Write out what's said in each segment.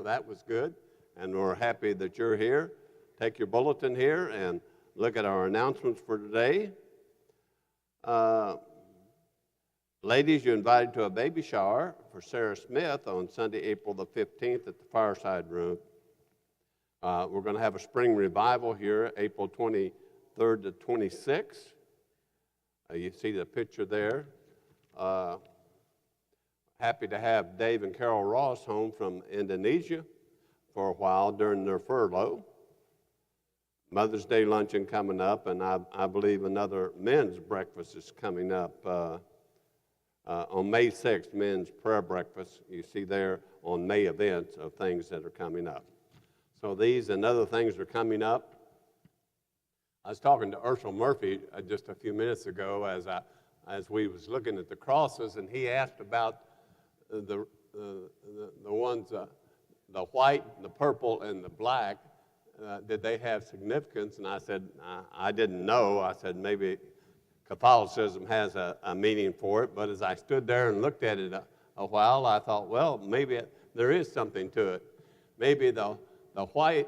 So that was good, and we're happy that you're here. Take your bulletin here and look at our announcements for today. Ladies, you're invited to a baby shower for Sarah Smith on Sunday, April the 15th at the Fireside Room. We're going to have a spring revival here, April 23rd to 26th. You see the picture there. Happy to have Dave and Carol Ross home from Indonesia for a while during their furlough. Mother's Day luncheon coming up, and I believe another men's breakfast is coming up on May 6th, men's prayer breakfast. You see there on May events of things that are coming up. So these and other things are coming up. I was talking to Urshel Murphy just a few minutes ago as we was looking at the crosses, and he asked about the ones, the white, the purple, and the black. Did they have significance? And I said, I didn't know. I said, maybe Catholicism has a meaning for it. But as I stood there and looked at it a while, I thought, well, maybe there is something to it. Maybe the white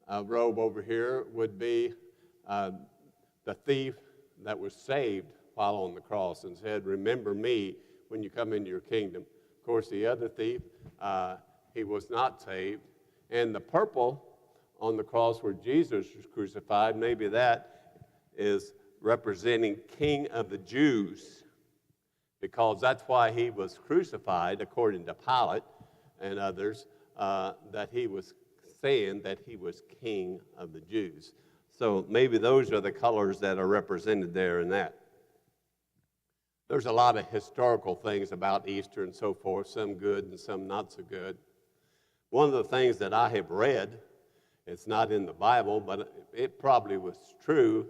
robe over here would be the thief that was saved while on the cross and said, remember me when you come into your kingdom. Of course, the other thief, he was not saved. And the purple on the cross where Jesus was crucified, maybe that is representing King of the Jews, because that's why he was crucified, according to Pilate and others, that he was saying that he was King of the Jews. So maybe those are the colors that are represented there in that. There's a lot of historical things about Easter and so forth, some good and some not so good. One of the things that I have read, it's not in the Bible, but it probably was true,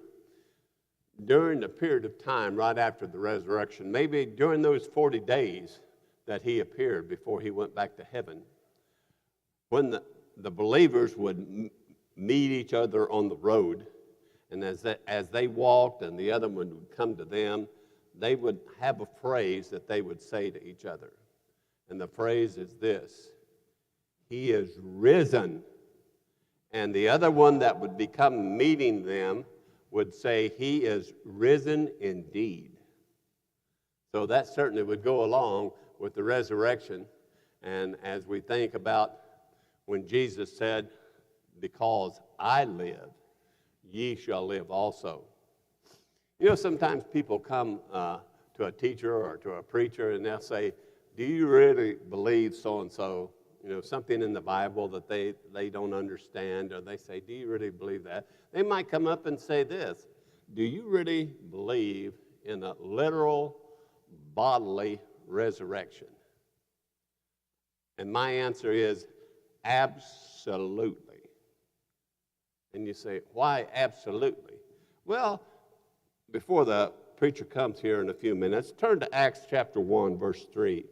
during the period of time right after the resurrection, maybe during those 40 days that he appeared before he went back to heaven, when the believers would meet each other on the road, and as they walked and the other one would come to them, they would have a phrase that they would say to each other. And the phrase is this: he is risen. And the other one that would become meeting them would say, he is risen indeed. So that certainly would go along with the resurrection. And as we think about when Jesus said, because I live, ye shall live also. You know, sometimes people come to a teacher or to a preacher and they'll say, do you really believe so-and-so? You know, something in the Bible that they don't understand, or they say, do you really believe that? They might come up and say this: do you really believe in a literal bodily resurrection? And my answer is absolutely. And you say, why absolutely? Well, before the preacher comes here in a few minutes, turn to Acts chapter 1, verse 3.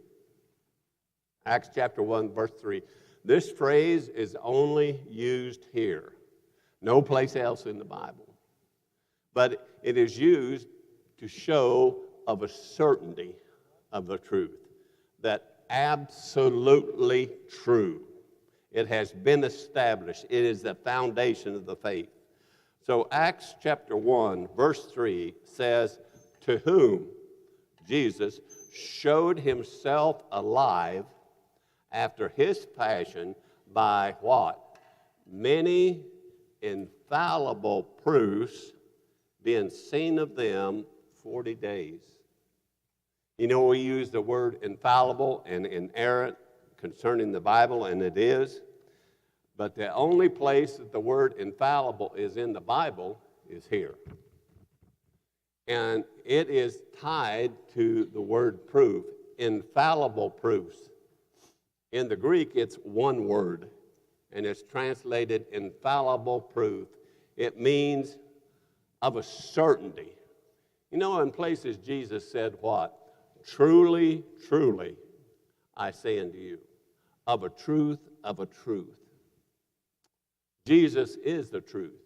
Acts chapter 1, verse 3. This phrase is only used here, no place else in the Bible. But it is used to show of a certainty of the truth, that absolutely true. It has been established. It is the foundation of the faith. So Acts chapter 1, verse 3 says, to whom Jesus showed himself alive after his passion by what? Many infallible proofs, being seen of them 40 days. You know, we use the word infallible and inerrant concerning the Bible, and it is. But the only place that the word infallible is in the Bible is here. And it is tied to the word proof, infallible proofs. In the Greek, it's one word, and it's translated infallible proof. It means of a certainty. You know, in places Jesus said what? Truly, truly, I say unto you, of a truth, of a truth. Jesus is the truth.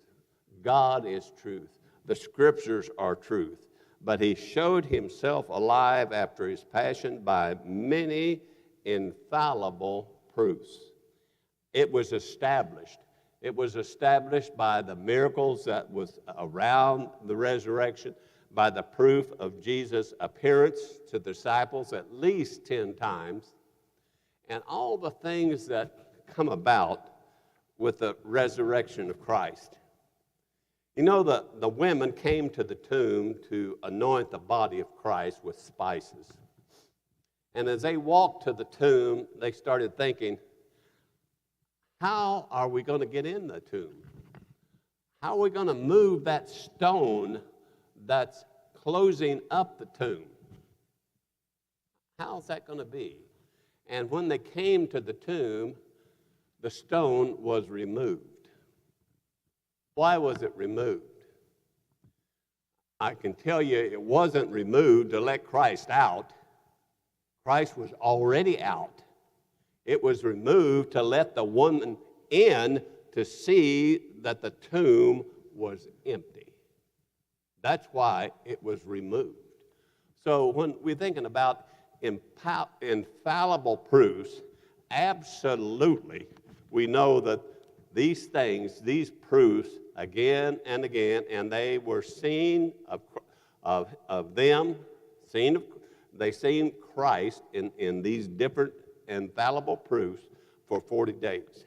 God is truth. The Scriptures are truth. But he showed himself alive after his passion by many infallible proofs. It was established. It was established by the miracles that was around the resurrection, by the proof of Jesus' appearance to the disciples at least 10 times, and all the things that come about with the resurrection of Christ. You know, the women came to the tomb to anoint the body of Christ with spices. And as they walked to the tomb, they started thinking, how are we going to get in the tomb? How are we going to move that stone that's closing up the tomb? How's that going to be? And when they came to the tomb, the stone was removed. Why was it removed? I can tell you it wasn't removed to let Christ out. Christ was already out. It was removed to let the woman in to see that the tomb was empty. That's why it was removed. So when we're thinking about infallible proofs, absolutely, we know that these things, these proofs, again and again, and they were seen of them, they seen Christ in these different infallible proofs for 40 days.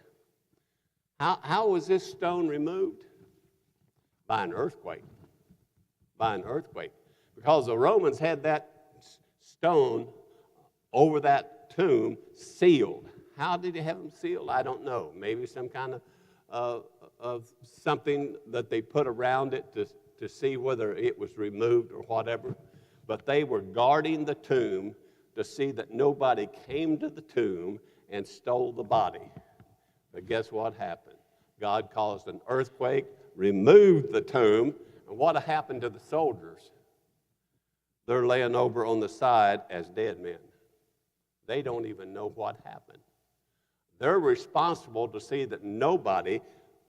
How was this stone removed? By an earthquake. By an earthquake. Because the Romans had that stone over that tomb sealed. How did they have them sealed? I don't know. Maybe some kind of something that they put around it to see whether it was removed or whatever. But they were guarding the tomb to see that nobody came to the tomb and stole the body. But guess what happened? God caused an earthquake, removed the tomb, and what happened to the soldiers? They're laying over on the side as dead men. They don't even know what happened. They're responsible to see that nobody